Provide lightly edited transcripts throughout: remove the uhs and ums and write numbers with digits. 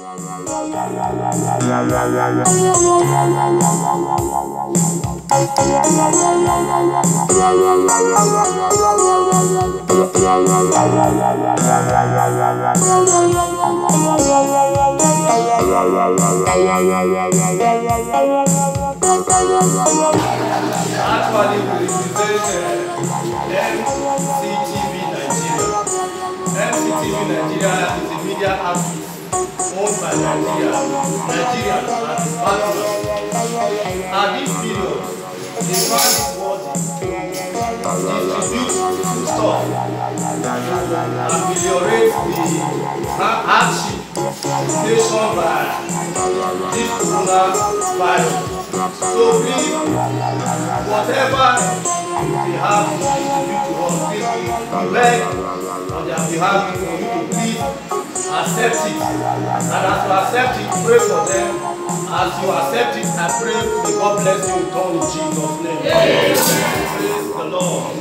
Actually, we represent MCTV Nigeria. MCTV Nigeria is a media outfit owned by Nigeria and partners. At this period, the man is worthy to distribute stuff and ameliorate the hardship faced by this coronavirus. So please, whatever they have to distribute to us, please, we beg on their behalf for you to please accept it. And as you accept it, pray for them. As you accept it, I pray, may God bless you in turn in Jesus' name. Praise the Lord.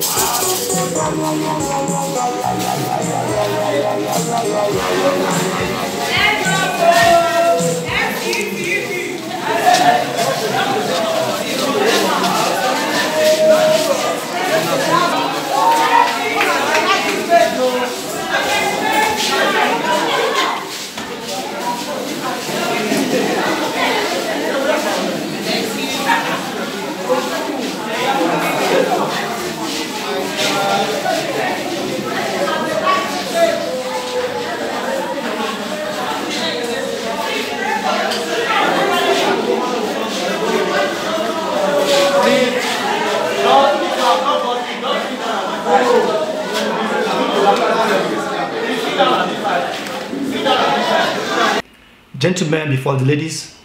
Gentlemen, before the ladies,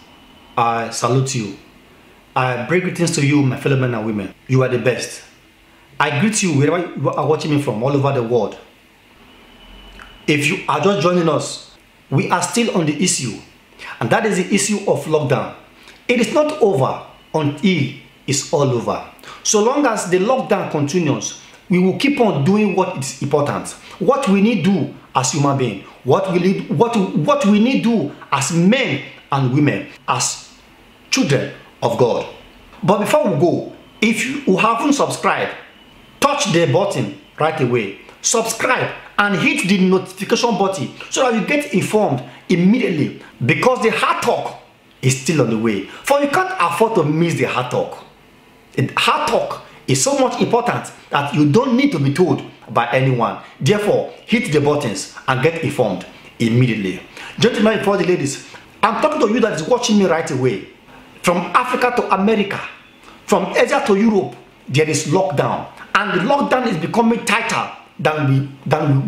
I salute you. I bring greetings to you, my fellow men and women. You are the best. I greet you wherever you are watching me from, all over the world. If you are just joining us, we are still on the issue, and that is the issue of lockdown. It is not over until it's all over. So long as the lockdown continues, we will keep on doing what is important, what we need to do as human beings, what we need to do as men and women, as children of God. But before we go, if you haven't subscribed, touch the button right away, subscribe and hit the notification button so that you get informed immediately, because the hard talk is still on the way. For you can't afford to miss the hard talk. Hard talk is so much important that you don't need to be told by anyone. Therefore, hit the buttons and get informed immediately. Gentlemen, before the ladies, I'm talking to you that is watching me right away. From Africa to America, from Asia to Europe, there is lockdown, and the lockdown is becoming tighter than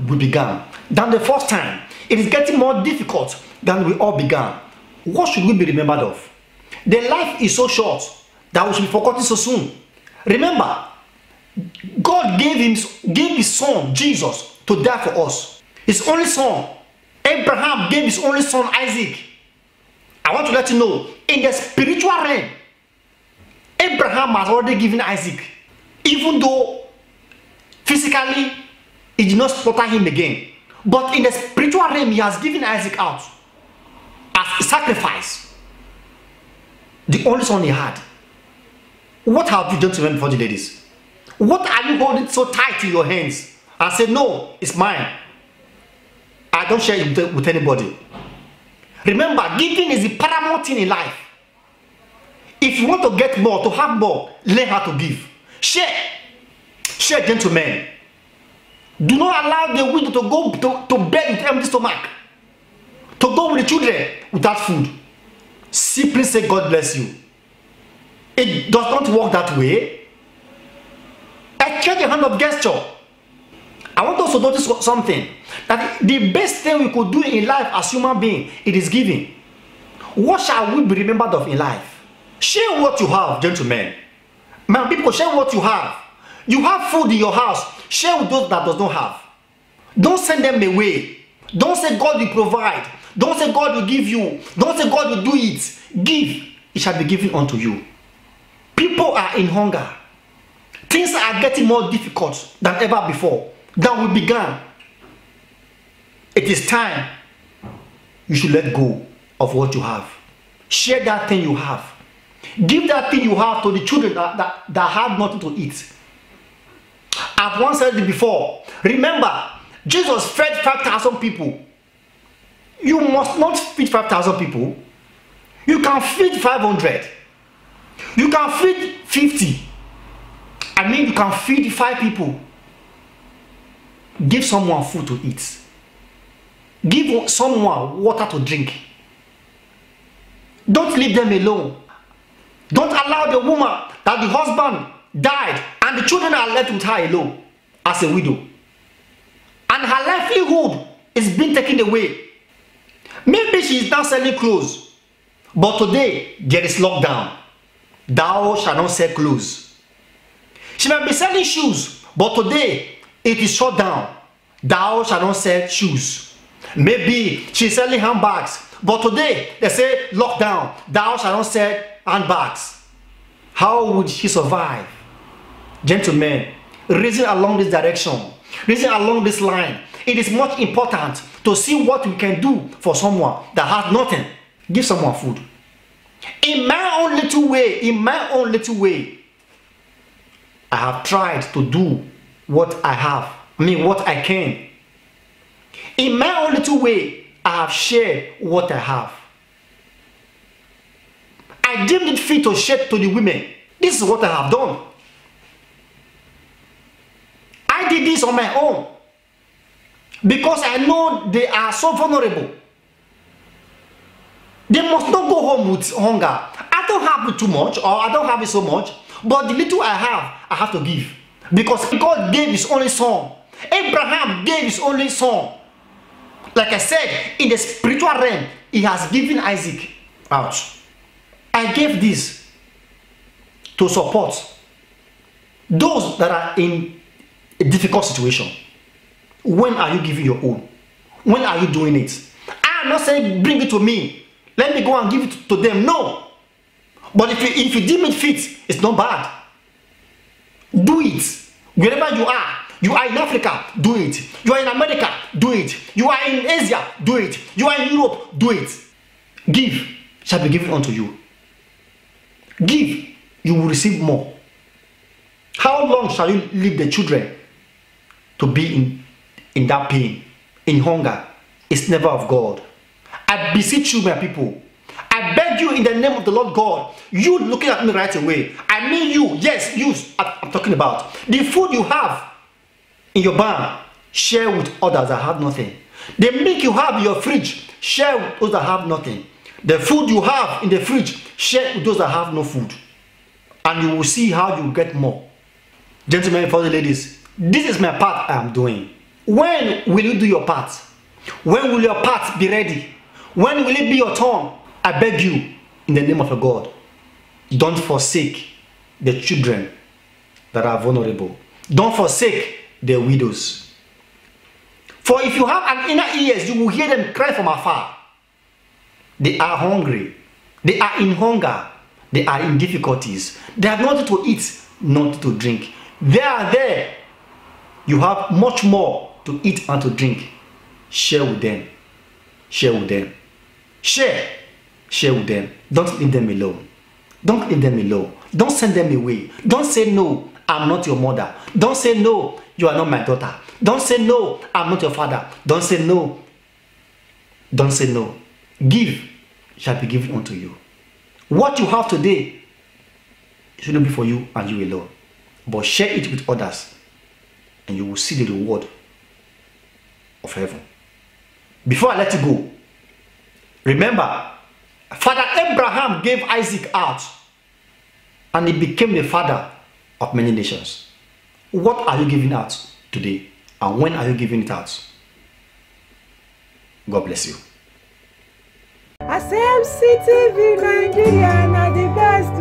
we began. Than the first time. It is getting more difficult than we all began. What should we be remembered of? The life is so short that we should be forgotten so soon. Remember, God gave his son Jesus to die for us. His only son. Abraham gave his only son Isaac. I want to let you know, in the spiritual realm, Abraham has already given Isaac, even though physically he did not slaughter him again. But in the spiritual realm, he has given Isaac out as a sacrifice. The only son he had. What have you done to him, for the ladies? What are you holding so tight in your hands and say, no, it's mine? I don't share it with anybody. Remember, giving is the paramount thing in life. If you want to get more, to have more, learn how to give. Share. Share, gentlemen. Do not allow the widow to go to bed with empty stomach. To go with the children without food. Simply say, God bless you. It does not work that way. Exchange a hand of gesture. I want us to notice something. That the best thing we could do in life as human beings, it is giving. What shall we be remembered of in life? Share what you have, gentlemen. My people, share what you have. You have food in your house. Share with those that does not have. Don't send them away. Don't say God will provide. Don't say God will give you. Don't say God will do it. Give. It shall be given unto you. People are in hunger. Things are getting more difficult than ever before. Than we began. It is time you should let go of what you have. Share that thing you have. Give that thing you have to the children that have nothing to eat. I've once said it before. Remember, Jesus fed 5,000 people. You must not feed 5,000 people. You can feed 500. You can feed 50. I mean, you can feed 5 people. Give someone food to eat. Give someone water to drink. Don't leave them alone. Don't allow the woman that the husband died and the children are left with her alone as a widow. And her livelihood is being taken away. Maybe she is now selling clothes. But today, there is lockdown. Thou shalt not sell clothes. She might be selling shoes. But today, it is shut down. Thou shalt not sell shoes. Maybe she is selling handbags. But today, they say lockdown. Thou shalt not sell handbags. How would she survive? Gentlemen, reason along this direction. Reason along this line. It is much important to see what we can do for someone that has nothing. Give someone food. In my own little way, I have tried to do what I have. What I can. In my own little way, I have shared what I have. I deemed it fit to share to the women. This is what I have done. I did this on my own. Because I know they are so vulnerable. They must not go home with hunger. I don't have it too much, or I don't have it so much, but the little I have to give. Because God gave his only son. Abraham gave his only son. Like I said, in the spiritual realm, he has given Isaac. Ouch. I gave this to support those that are in a difficult situation. When are you giving your own? When are you doing it? I am not saying bring it to me. Let me go and give it to them. No. But if you deem it fit, it's not bad. Do it. Wherever you are. You are in Africa, do it. You are in America, do it. You are in Asia, do it. You are in Europe, do it. Give shall be given unto you. Give, you will receive more. How long shall you leave the children to be in that pain, in hunger? It's never of God. I beseech you, my people. I beg you in the name of the Lord God. You looking at me right away. I mean you. Yes, you. I'm talking about. The food you have in your barn, share with others that have nothing. The milk you have in your fridge, share with those that have nothing. The food you have in the fridge, share with those that have no food. And you will see how you get more. Gentlemen, for the ladies, this is my part I am doing. When will you do your part? When will your part be ready? When will it be your turn? I beg you, in the name of a God, don't forsake the children that are vulnerable. Don't forsake the widows. For if you have an inner ears, you will hear them cry from afar. They are hungry. They are in hunger. They are in difficulties. They have nothing to eat, nothing to drink. They are there. You have much more to eat and to drink. Share with them. Share with them. Share. Share with them. Don't leave them alone. Don't leave them alone. Don't send them away. Don't say no, I'm not your mother. Don't say no, you are not my daughter. Don't say no, I'm not your father. Don't say no. Don't say no. Give shall be given unto you. What you have today shouldn't be for you and you alone. But share it with others and you will see the reward of heaven. Before I let you go, remember, Father Abraham gave Isaac out and he became the father of many nations. What are you giving out today? And when are you giving it out? God bless you. I say MCTV Nigeria na the best.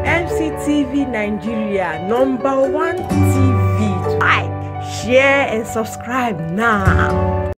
MCTV Nigeria, #1 TV. Like, share and subscribe now.